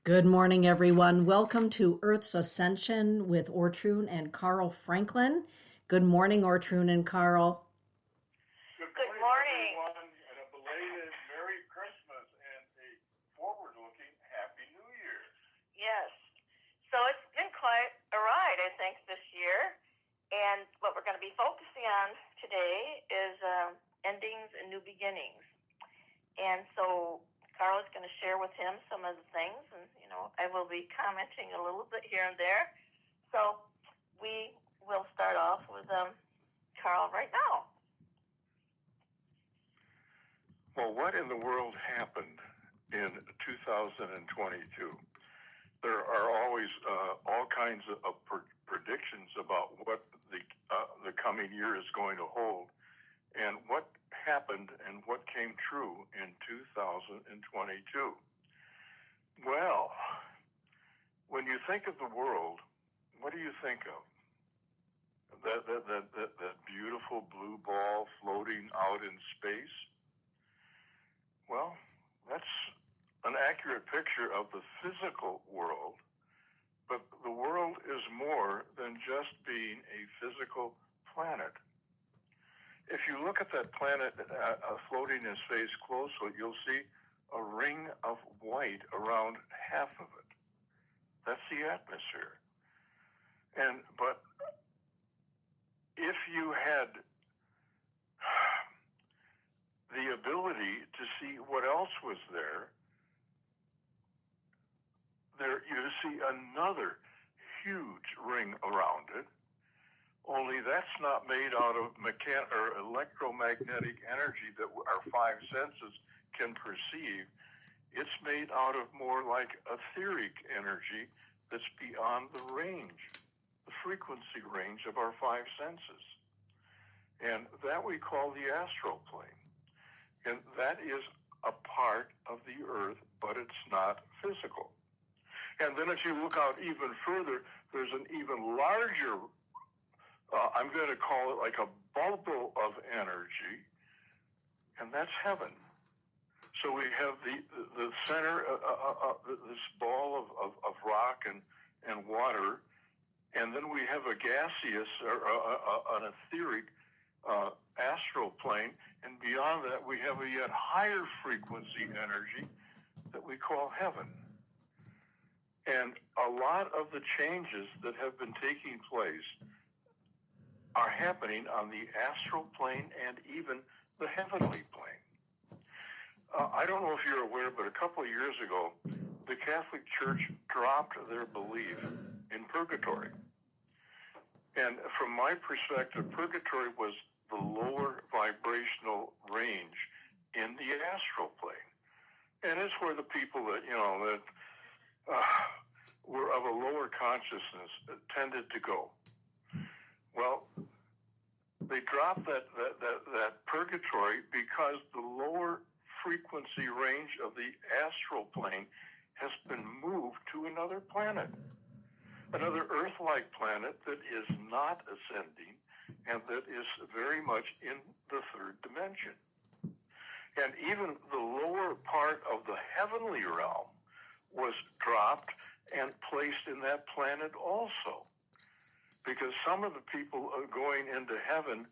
Good morning, everyone. Welcome to Earth's Ascension with Ortrun and Carl Franklin. Good morning, Ortrun and Carl. Good morning, everyone, and a belated Merry Christmas and a forward-looking Happy New Year. Yes. So it's been quite a ride, I think, this year. And what we're going to be focusing on today is endings and new beginnings. And so Carl is going to share with him some of the things, and I will be commenting a little bit here and there. So we will start off with Carl right now. Well, what in the world happened in 2022? There are always all kinds of predictions about what the coming year is going to hold, and what happened and what came true in 2022. Well, when you think of the world, what do you think of? That beautiful blue ball floating out in space? Well, that's an accurate picture of the physical world, but the world is more than just being a physical planet. If you look at that planet floating in space closely, you'll see a ring of white around half of it. That's the atmosphere. But if you had the ability to see what else was there, you see another huge ring around it. Only that's not made out of or electromagnetic energy that our five senses can perceive. It's made out of more like etheric energy that's beyond the range, the frequency range of our five senses. And that we call the astral plane. And that is a part of the earth, but it's not physical. And then if you look out even further, there's an even larger, I'm going to call it like a bubble of energy, and that's heaven. So we have the center, this ball of rock and water, and then we have a gaseous or an etheric astral plane, and beyond that we have a yet higher frequency energy that we call heaven. And a lot of the changes that have been taking place are happening on the astral plane and even the heavenly plane. I don't know if you're aware, but a couple of years ago, the Catholic Church dropped their belief in purgatory. And from my perspective, purgatory was the lower vibrational range in the astral plane. And it's where the people that, were of a lower consciousness tended to go. Well, they dropped that purgatory because the lower frequency range of the astral plane has been moved to another planet, another Earth-like planet that is not ascending and that is very much in the third dimension. And even the lower part of the heavenly realm was dropped and placed in that planet also, because some of the people going into heaven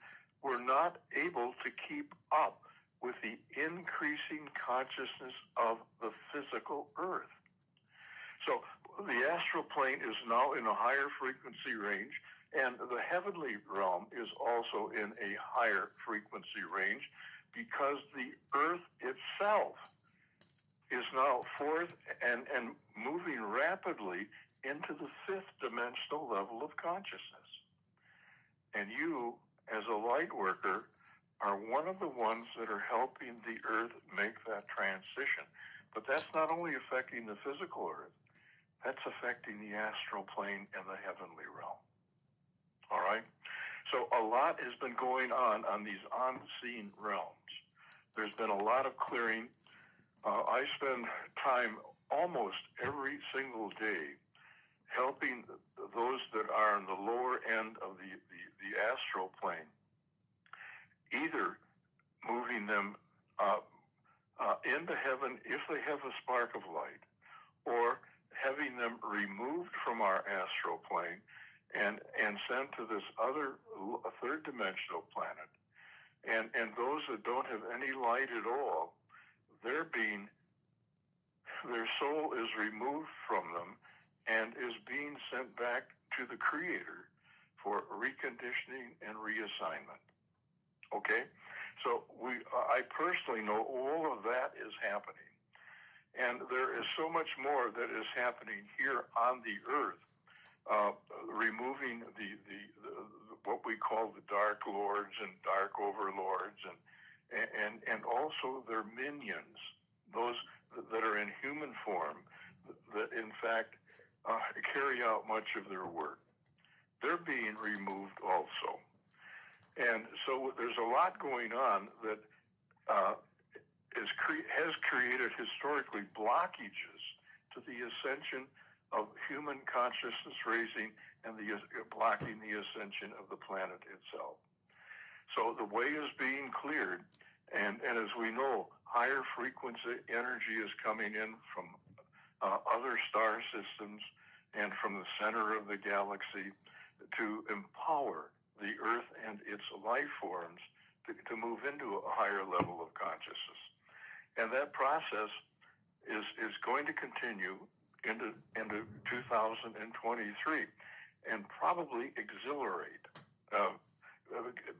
were not able to keep up with the increasing consciousness of the physical earth. So the astral plane is now in a higher frequency range, and the heavenly realm is also in a higher frequency range, because the earth itself is now forth and moving rapidly into the fifth dimensional level of consciousness. And you, as a light worker, are one of the ones that are helping the earth make that transition. But that's not only affecting the physical earth, that's affecting the astral plane and the heavenly realm. All right? So a lot has been going on these unseen realms. There's been a lot of clearing. I spend time almost every single day helping those that are in the lower end of the astral plane, either moving them into heaven if they have a spark of light, or having them removed from our astral plane and sent to this other third dimensional planet. And those that don't have any light at all, their soul is removed from them and is being sent back to the Creator for reconditioning and reassignment. Okay? So I personally know all of that is happening. And there is so much more that is happening here on the earth, removing the what we call the dark lords and dark overlords, and also their minions, those that are in human form, that in fact carry out much of their work. They're being removed also. And so there's a lot going on that has created historically blockages to the ascension of human consciousness raising and blocking the ascension of the planet itself. So the way is being cleared, and as we know, higher frequency energy is coming in from other star systems and from the center of the galaxy to empower the Earth and its life forms to move into a higher level of consciousness. And that process is going to continue into 2023 and probably exhilarate,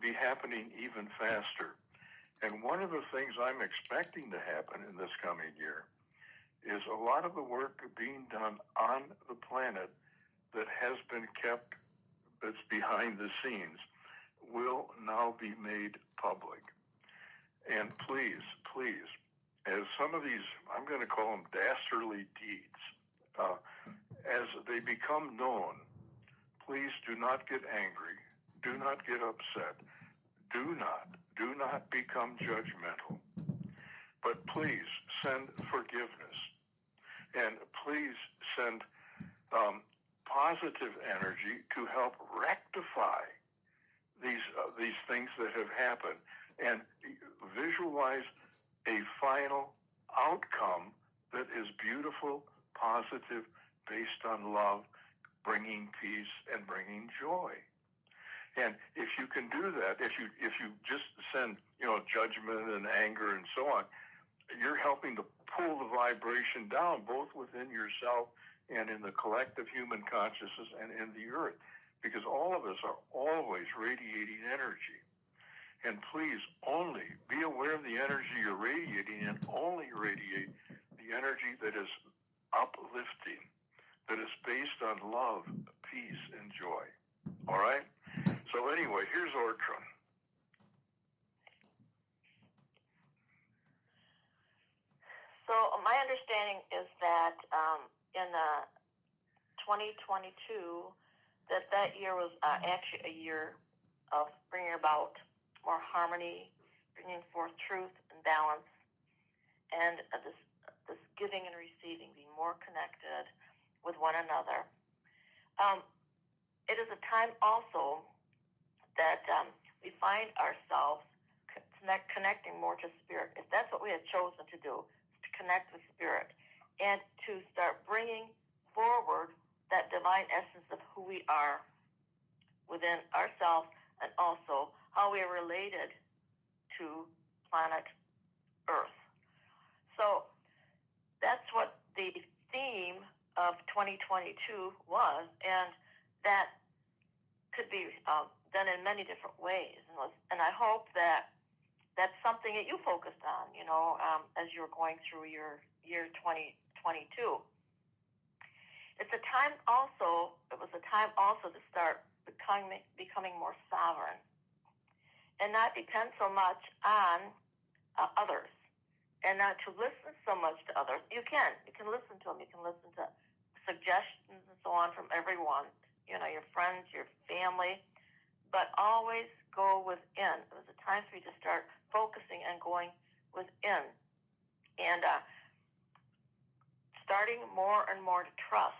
be happening even faster. And one of the things I'm expecting to happen in this coming year is a lot of the work being done on the planet that has been kept, that's behind the scenes, will now be made public. And please, as some of these, I'm going to call them dastardly deeds, as they become known, please do not get angry, do not get upset, do not become judgmental, but please send forgiveness, and please send positive energy to help rectify these things that have happened, and visualize a final outcome that is beautiful, positive, based on love, bringing peace and bringing joy. And if you can do that, if you just send judgment and anger and so on, you're helping to pull the vibration down both within yourself and in the collective human consciousness and in the earth, because all of us are always radiating energy. And please only be aware of the energy you're radiating, and only radiate the energy that is uplifting, that is based on love, peace, and joy. All right? So anyway, here's Ortrun. So my understanding is that in 2022, that year was actually a year of bringing about more harmony, bringing forth truth and balance, and this giving and receiving, being more connected with one another. It is a time also that we find ourselves connecting more to spirit. If that's what we had chosen to do, to connect with spirit, and to start bringing forward that divine essence of who we are within ourselves, and also how we are related to planet Earth. So that's what the theme of 2022 was, and that could be done in many different ways. And I hope that that's something that you focused on, as you were going through your year 2022. It was a time also to start becoming more sovereign and not depend so much on others, and not to listen so much to others. You can listen to them. You can listen to suggestions and so on from everyone, your friends, your family, but always go within. It was a time for you to start focusing and going within, and starting more and more to trust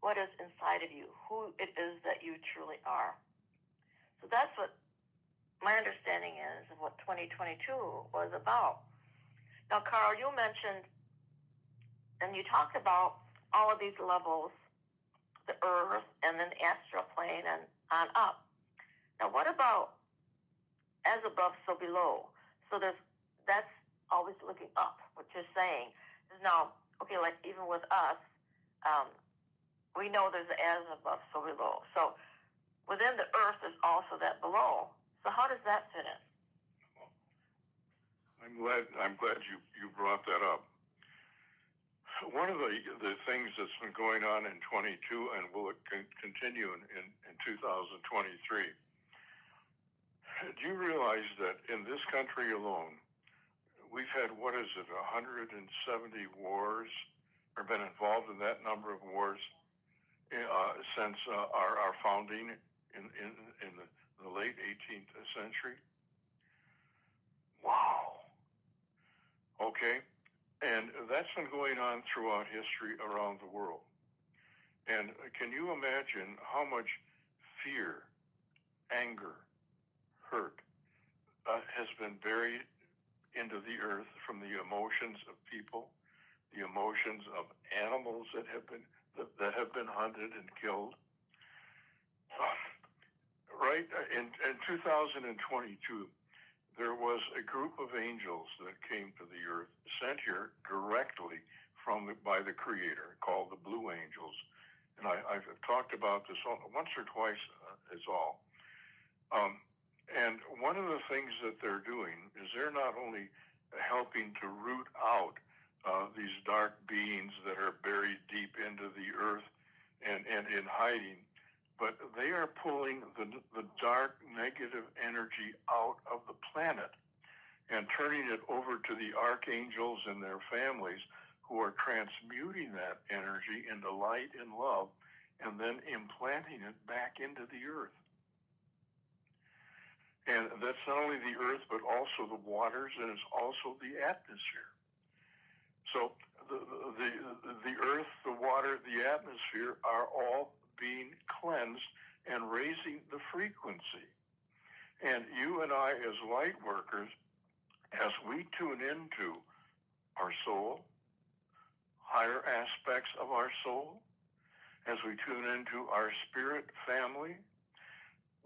what is inside of you, who it is that you truly are. So that's what my understanding is of what 2022 was about. Now, Carl, you mentioned and you talked about all of these levels, the earth and then the astral plane and on up. Now, what about as above, so below? So that's always looking up, what you're saying. Now, okay, like even with us, we know there's as above, so below. So within the earth, there's also that below. So how does that fit in? I'm glad you brought that up. One of the things that's been going on in 22 and will continue in 2023. Do you realize that in this country alone, we've had, 170 wars, or been involved in that number of wars since our founding in the late 18th century? Wow. Okay. And that's been going on throughout history around the world. And can you imagine how much fear, anger, hurt has been buried into the earth from the emotions of people, the emotions of animals that have been hunted and killed? Right in 2022, there was a group of angels that came to the earth, sent here directly by the Creator, called the Blue Angels. And I've talked about this once or twice, is all. And one of the things that they're doing is they're not only helping to root out these dark beings that are buried deep into the earth and in hiding, but they are pulling the dark negative energy out of the planet and turning it over to the archangels and their families, who are transmuting that energy into light and love and then implanting it back into the earth. And that's not only the earth, but also the waters, and it's also the atmosphere. So the earth, the water, the atmosphere are all being cleansed and raising the frequency. And you and I, as light workers, as we tune into our soul, higher aspects of our soul, as we tune into our spirit family,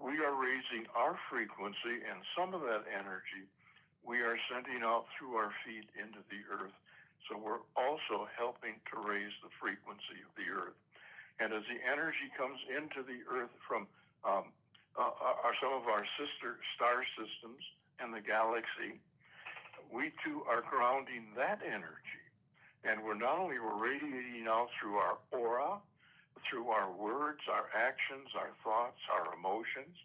we are raising our frequency, and some of that energy we are sending out through our feet into the earth. So we're also helping to raise the frequency of the earth. And as the energy comes into the earth from some of our sister star systems and the galaxy, we too are grounding that energy. And we're radiating out through our aura, through our words, our actions, our thoughts, our emotions,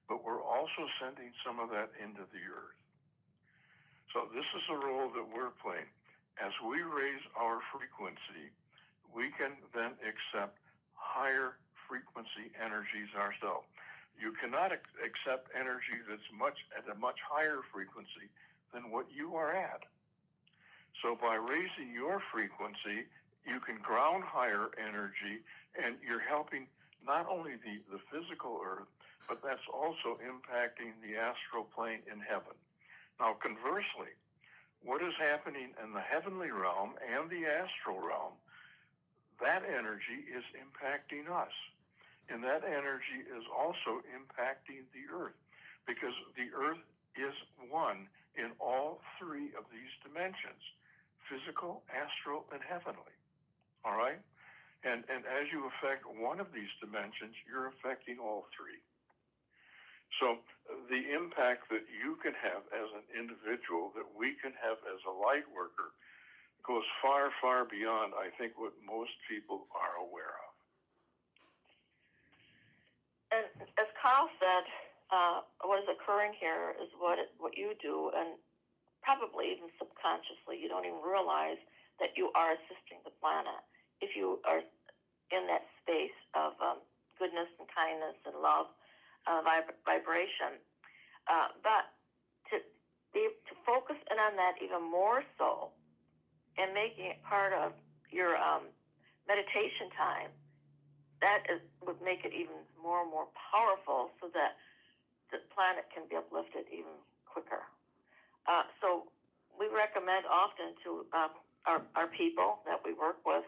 but we're also sending some of that into the earth. So this is the role that we're playing. As we raise our frequency, we can then accept higher frequency energies ourselves. You cannot accept energy that's at a much higher frequency than what you are at. So by raising your frequency, you can ground higher energy, and you're helping not only the physical earth, but that's also impacting the astral plane in heaven. Now, conversely, what is happening in the heavenly realm and the astral realm, that energy is impacting us. And that energy is also impacting the earth, because the earth is one in all three of these dimensions: physical, astral, and heavenly. All right? And as you affect one of these dimensions, you're affecting all three. So the impact that you can have as an individual, that we can have as a light worker, goes far, far beyond, I think, what most people are aware of. And as Carl said, what is occurring here is what you do, and probably even subconsciously, you don't even realize that you are assisting the planet if you are in that space of goodness and kindness and love, vibration. But to focus in on that even more so, and making it part of your meditation time, would make it even more and more powerful, so that the planet can be uplifted even quicker. So we recommend often to our people that we work with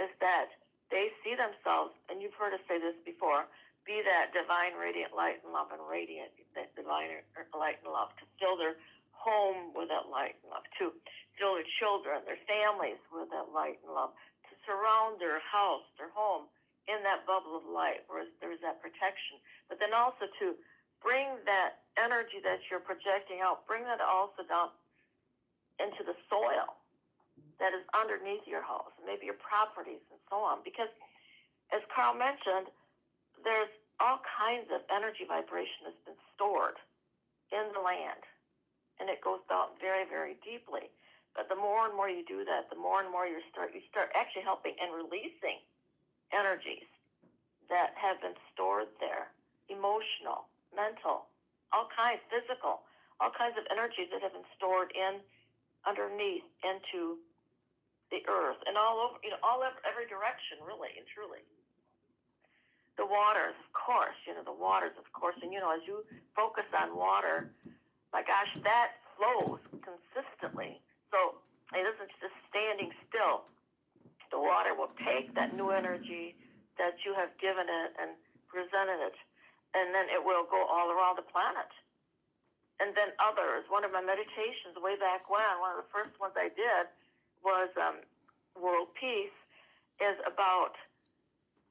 is that they see themselves, and you've heard us say this before, be that divine radiant light and love, and radiant that divine light and love, to fill their home with that light and love, to fill their children, their families with that light and love, to surround their house, their home in that bubble of light where there's that protection, but then also to bring that energy that you're projecting out, bring that also down into the soil that is underneath your house, maybe your properties and so on. Because as Carl mentioned, there's all kinds of energy vibration that's been stored in the land, and it goes down very, very deeply. But the more and more you do that, the more and more you start actually helping and releasing energies that have been stored there, emotional, mental, all kinds, physical, all kinds of energies that have been stored in underneath into the earth and all over, every direction, really and truly. The waters, of course, and as you focus on water, my gosh, that flows consistently. So it isn't just standing still. The water will take that new energy that you have given it and presented it, and then it will go all around the planet. And then others. One of my meditations way back when, one of the first ones I did was World Peace, is about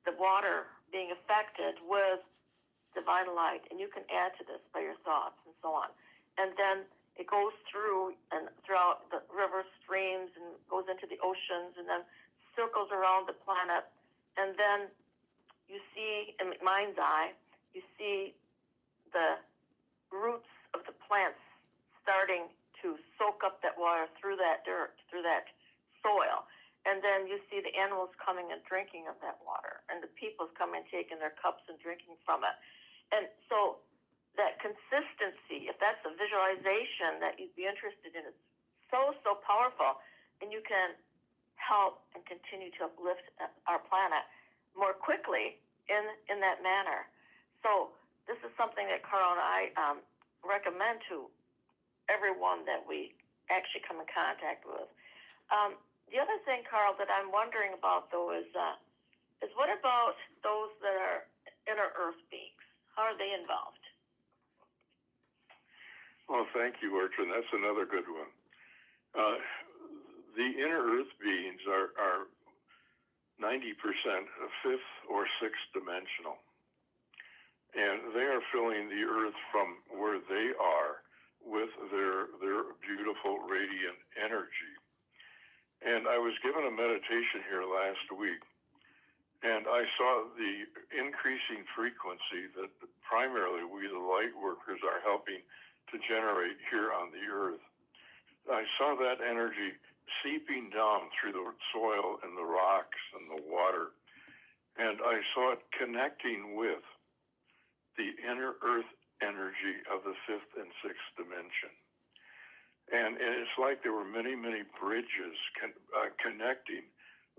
the water being affected with divine light. And you can add to this by your thoughts and so on. And then it goes through and throughout the rivers, streams, and goes into the oceans, and then circles around the planet. And then you see, in mind's eye, you see the roots of the plants starting to soak up that water through that dirt, through that soil. And then you see the animals coming and drinking of that water, and the people's coming and taking their cups and drinking from it. And so that consistency, if that's a visualization that you'd be interested in, it's so, so powerful. And you can help and continue to uplift our planet more quickly in that manner. So this is something that Carl and I recommend to everyone that we actually come in contact with. The other thing, Carl, that I'm wondering about, though, is what about those that are inner earth beings? How are they involved? Well, thank you, Ortrun. That's another good one. The inner earth beings are 90% fifth or sixth dimensional. And they are filling the earth from where they are with their beautiful radiant energy. And I was given a meditation here last week, and I saw the increasing frequency that primarily we, the light workers, are helping to generate here on the earth. I saw that energy seeping down through the soil and the rocks and the water, and I saw it connecting with the inner earth energy of the fifth and sixth dimension. And it's like there were many, many bridges connecting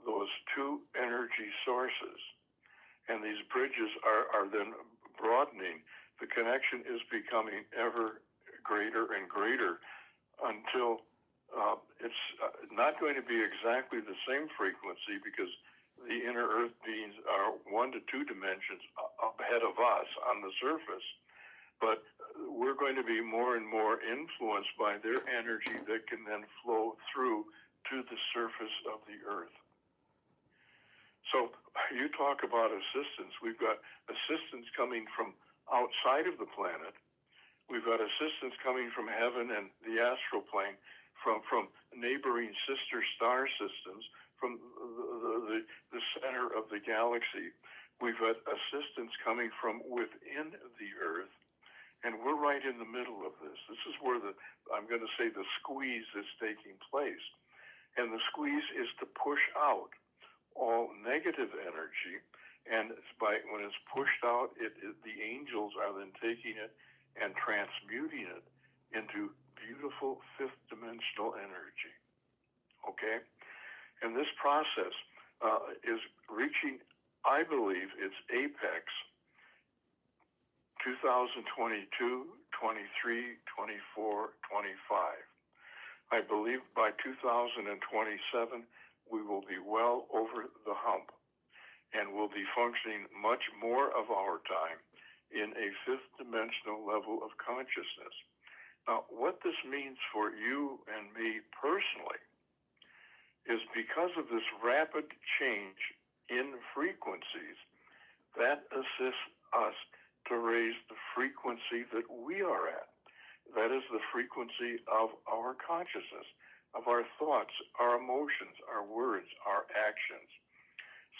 those two energy sources. And these bridges are then broadening. The connection is becoming ever greater and greater until it's not going to be exactly the same frequency, because the inner earth beings are 1 to 2 dimensions ahead of us on the surface. But we're going to be more and more influenced by their energy that can then flow through to the surface of the earth. So you talk about assistance. We've got assistance coming from outside of the planet. We've got assistance coming from heaven and the astral plane, from neighboring sister star systems, from the center of the galaxy. We've got assistance coming from within the earth. And we're right in the middle of this. This is where I'm going to say the squeeze is taking place. And the squeeze is to push out all negative energy. And when it's pushed out, the angels are then taking it and transmuting it into beautiful fifth dimensional energy. Okay? And this process is reaching, I believe, its apex 2022, 23, 24, 25. I believe by 2027, we will be well over the hump and will be functioning much more of our time in a fifth dimensional level of consciousness. Now, what this means for you and me personally is because of this rapid change in frequencies, that assists us to raise the frequency that we are at. That is the frequency of our consciousness, of our thoughts, our emotions, our words, our actions.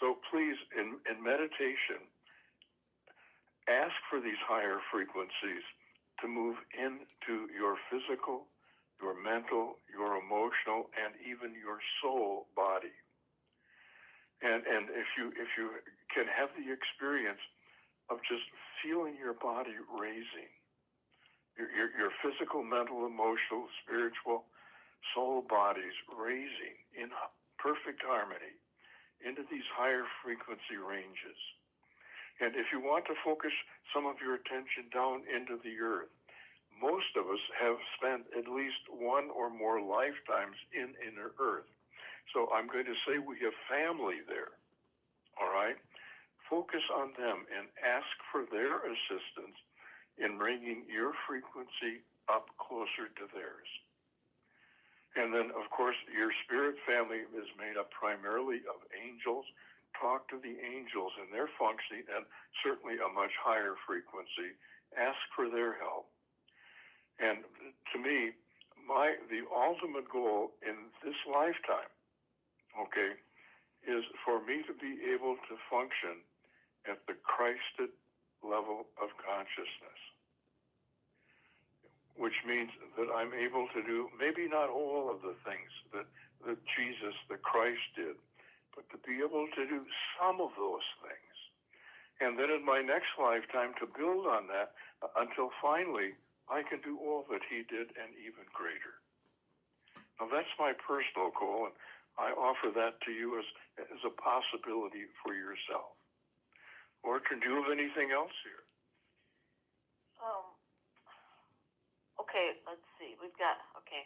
So please, in meditation, ask for these higher frequencies to move into your physical, your mental, your emotional, and even your soul body. And if you can have the experience of just feeling your body raising, your physical, mental, emotional, spiritual, soul bodies raising in perfect harmony into these higher frequency ranges. And if you want to focus some of your attention down into the earth, most of us have spent at least one or more lifetimes in inner earth. So I'm going to say we have family there, all right? Focus on them and ask for their assistance in bringing your frequency up closer to theirs. And then, of course, your spirit family is made up primarily of angels. Talk to the angels, and they're functioning at certainly a much higher frequency. Ask for their help. And to me, the ultimate goal in this lifetime, okay, is for me to be able to function at the Christed level of consciousness, which means that I'm able to do maybe not all of the things that Jesus, the Christ, did, but to be able to do some of those things. And then in my next lifetime to build on that until finally I can do all that he did and even greater. Now that's my personal goal, and I offer that to you as a possibility for yourself. Orton, do you have anything else here? Okay, let's see. We've got,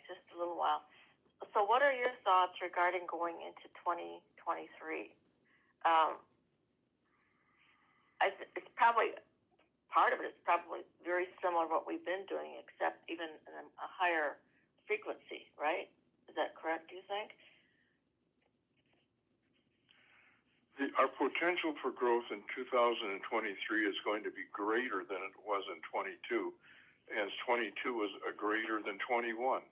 just a little while. So what are your thoughts regarding going into 2023? It's probably, part of it is probably very similar to what we've been doing, except even in a higher frequency, right? Is that correct, do you think? Our potential for growth in 2023 is going to be greater than it was in 22, as 22 was greater than 21.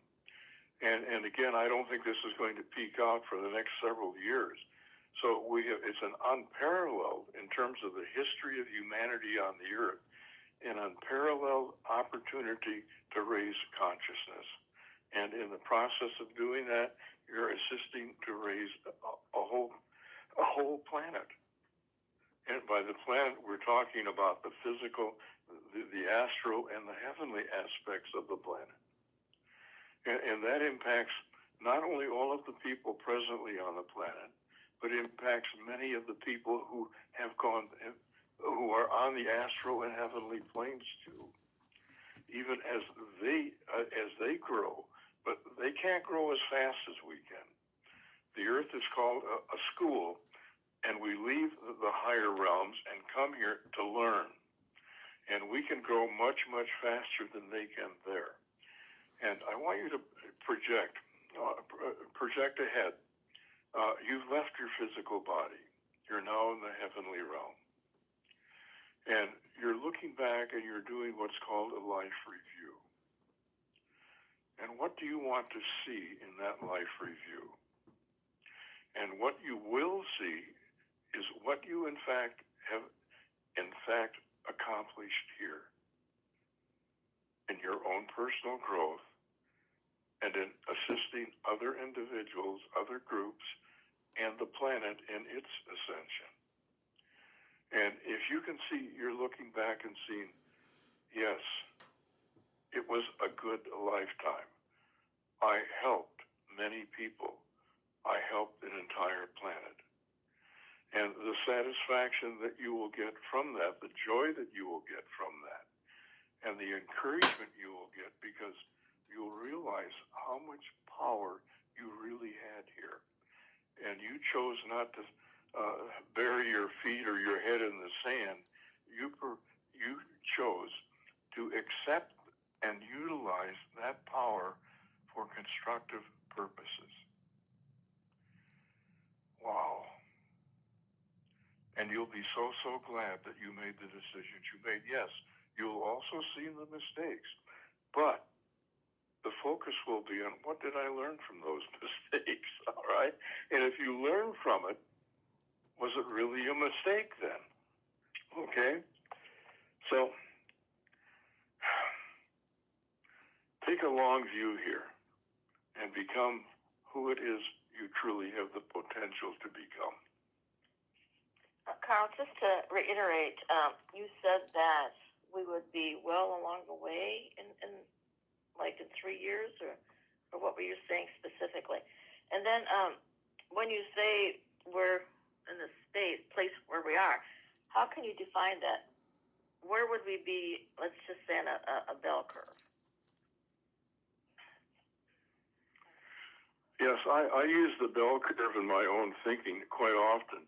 And again, I don't think this is going to peak out for the next several years. So it's an unparalleled, in terms of the history of humanity on the earth, an unparalleled opportunity to raise consciousness. And in the process of doing that, you're assisting to raise a whole planet. And by the planet, we're talking about the physical, the astral, and the heavenly aspects of the planet. And that impacts not only all of the people presently on the planet, but impacts many of the people who are on the astral and heavenly planes too. Even as they grow, but they can't grow as fast as we can. The earth is called a school, and we leave the higher realms and come here to learn. And we can grow much, much faster than they can there. And I want you to project ahead. You've left your physical body. You're now in the heavenly realm. And you're looking back and you're doing what's called a life review. And what do you want to see in that life review? And what you will see is what you have accomplished here in your own personal growth and in assisting other individuals, other groups, and the planet in its ascension. And if you can see, you're looking back and seeing, yes, it was a good lifetime. I helped many people. I helped an entire planet. And the satisfaction that you will get from that, the joy that you will get from that, and the encouragement you will get, because you'll realize how much power you really had here. And you chose not to bury your feet or your head in the sand. You chose to accept and utilize that power for constructive purposes. Wow. And you'll be so glad that you made the decisions you made. Yes, you'll also see the mistakes, but the focus will be on what did I learn from those mistakes, all right? And if you learn from it, was it really a mistake then? Okay? So, take a long view here and become who it is you truly have the potential to become. Carl, just to reiterate, you said that we would be well along the way in 3 years, or what were you saying specifically? And then when you say we're in the place where we are, how can you define that? Where would we be, let's just say, in a bell curve? Yes, I use the bell curve in my own thinking quite often.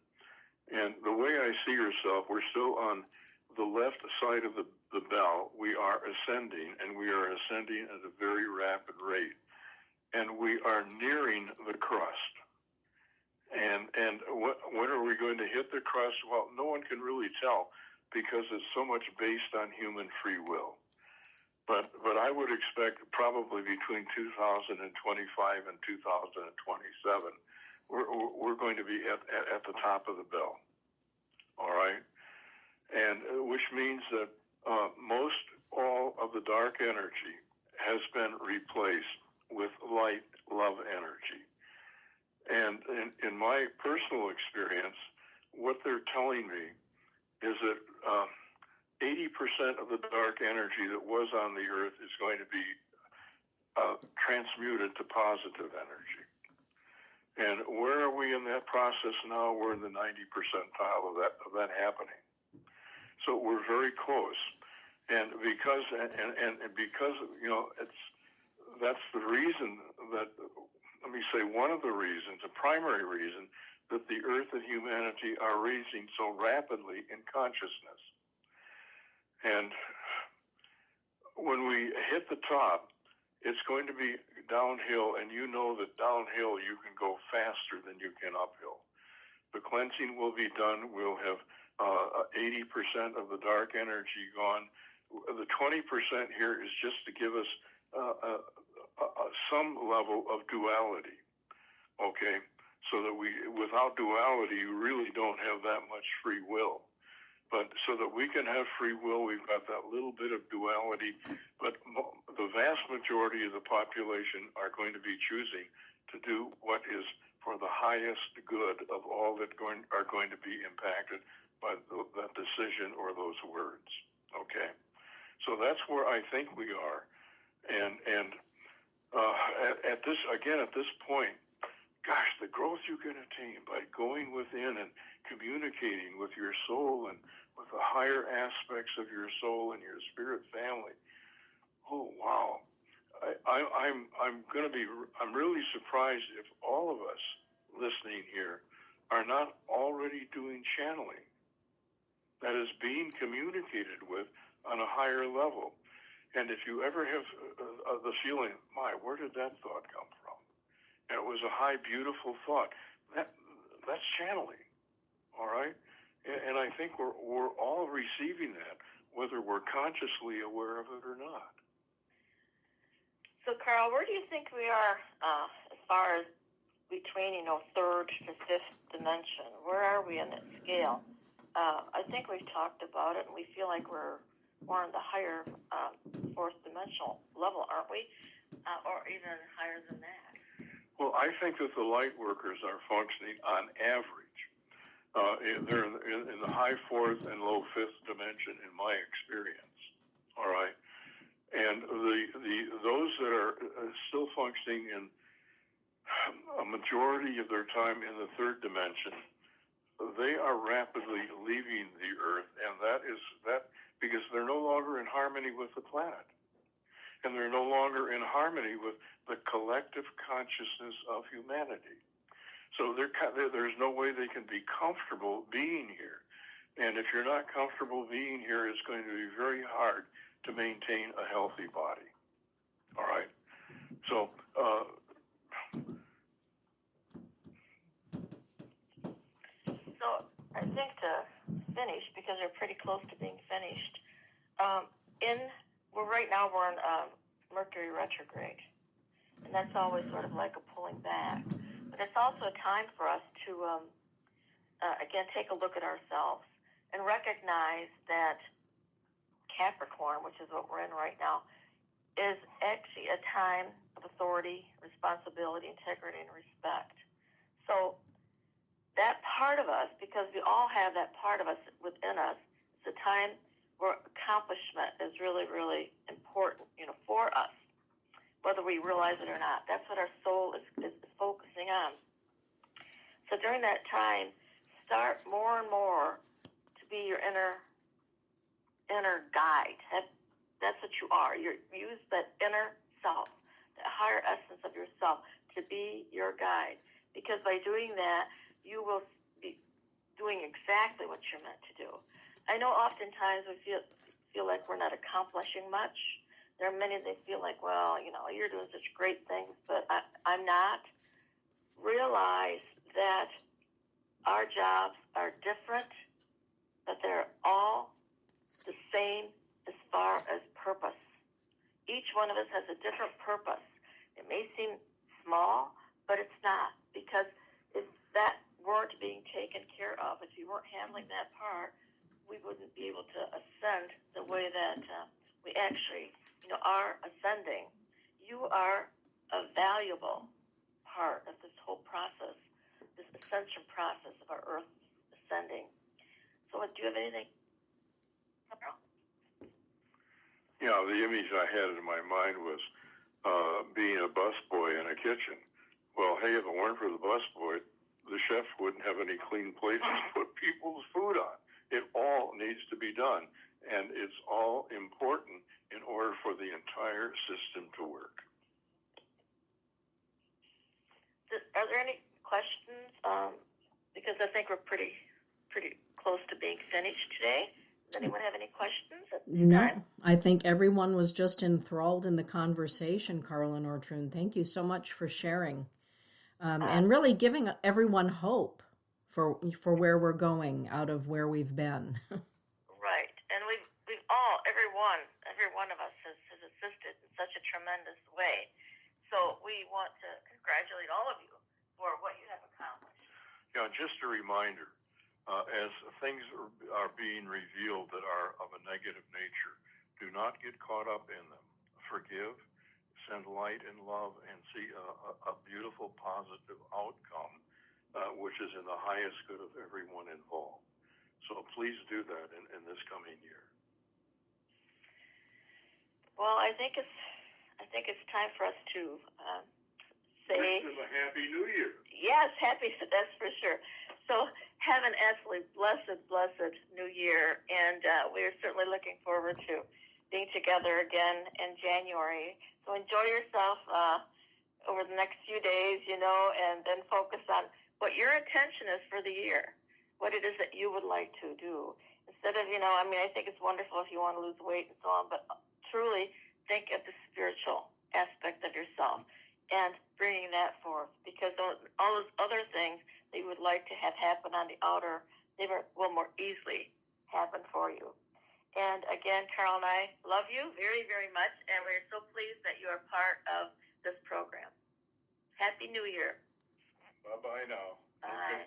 And the way I see yourself, we're still on the left side of the bell. We are ascending, and we are ascending at a very rapid rate. And we are nearing the crust. And when are we going to hit the crust? Well, no one can really tell because it's so much based on human free will. But I would expect probably between 2025 and 2027, we're going to be at the top of the bell. All right? And which means that most all of the dark energy has been replaced with light love energy. And in my personal experience, what they're telling me is that 80% of the dark energy that was on the earth is going to be transmuted to positive energy. And where are we in that process now? We're in the 90 percentile of that happening. So we're very close. And because that's the reason that, let me say, one of the reasons, a primary reason, that the earth and humanity are raising so rapidly in consciousness. And when we hit the top, it's going to be downhill, and you know that downhill you can go faster than you can uphill. The cleansing will be done. We'll have 80% of the dark energy gone. The 20% here is just to give us some level of duality, okay? So that without duality, you really don't have that much free will. But so that we can have free will, we've got that little bit of duality. But the vast majority of the population are going to be choosing to do what is for the highest good of all that are going to be impacted by that decision or those words. Okay, so that's where I think we are, and at this point, gosh, the growth you can attain by going within and communicating with your soul and with the higher aspects of your soul and your spirit family. Oh wow, I'm really surprised if all of us listening here are not already doing channeling. That is being communicated with on a higher level. And if you ever have the feeling, where did that thought come from? And it was a high, beautiful thought. That's channeling, all right? And I think we're all receiving that, whether we're consciously aware of it or not. So, Carl, where do you think we are as far as between, third to fifth dimension? Where are we in that scale? I think we've talked about it, and we feel like we're more on the higher fourth dimensional level, aren't we? Or even higher than that. Well, I think that the light workers are functioning on average. They're in the high fourth and low fifth dimension in my experience. All right. And those that are still functioning in a majority of their time in the third dimension, they are rapidly leaving the earth, and that because they're no longer in harmony with the planet. and they're no longer in harmony with the collective consciousness of humanity. So there's no way they can be comfortable being here. And if you're not comfortable being here, it's going to be very hard to maintain a healthy body. All right? So, so I think to finish, because we're pretty close to being finished, right now we're in Mercury retrograde, and that's always sort of like a pulling back. But it's also a time for us to, again, take a look at ourselves and recognize that Capricorn, which is what we're in right now, is actually a time of authority, responsibility, integrity, and respect. So that part of us, because we all have that part of us within us, it's a time where accomplishment is really, really important, for us, whether we realize it or not. That's what our soul is focusing on. So during that time, start more and more to be your inner guide. That's what you are. Use that inner self, that higher essence of yourself, to be your guide. Because by doing that, you will be doing exactly what you're meant to do. I know oftentimes we feel like we're not accomplishing much. There are many that feel like, well, you're doing such great things, but I'm not. Realize that our jobs are different, but they're all the same as far as purpose. Each one of us has a different purpose. It may seem small, but it's not, because if that weren't being taken care of, if you weren't handling that part, we wouldn't be able to ascend the way that we actually, are ascending. You are a valuable part of this whole process, this ascension process of our Earth ascending. So, do you have anything? Yeah, the image I had in my mind was being a busboy in a kitchen. Well, hey, if it weren't for the busboy, the chef wouldn't have any clean places to put people's food on. It all needs to be done, and it's all important in order for the entire system to work. Are there any questions? Because I think we're pretty close to being finished today. Does anyone have any questions at this time? I think everyone was just enthralled in the conversation, Carolyn Ortrun. Thank you so much for sharing, and really giving everyone hope for where we're going out of where we've been. Right, and we've all, every one of us has assisted in such a tremendous way. So we want to congratulate all of you for what you have accomplished. Yeah, just a reminder, as things are being revealed that are of a negative nature, do not get caught up in them. Forgive, send light and love, and see a beautiful, positive outcome, which is in the highest good of everyone involved. So please do that in this coming year. Well, I think it's time for us to say... Wish them a Happy New Year. Yes, happy, that's for sure. So have an absolutely blessed New Year, and we are certainly looking forward to being together again in January. So enjoy yourself over the next few days, and then focus on what your intention is for the year, what it is that you would like to do. Instead of, I think it's wonderful if you want to lose weight and so on, but truly think of the spiritual aspect of yourself and bringing that forth, because all those other things that you would like to have happen on the outer, they will more easily happen for you. And again, Carol and I love you very, very much, and we're so pleased that you are part of this program. Happy New Year. Bye-bye now. Bye.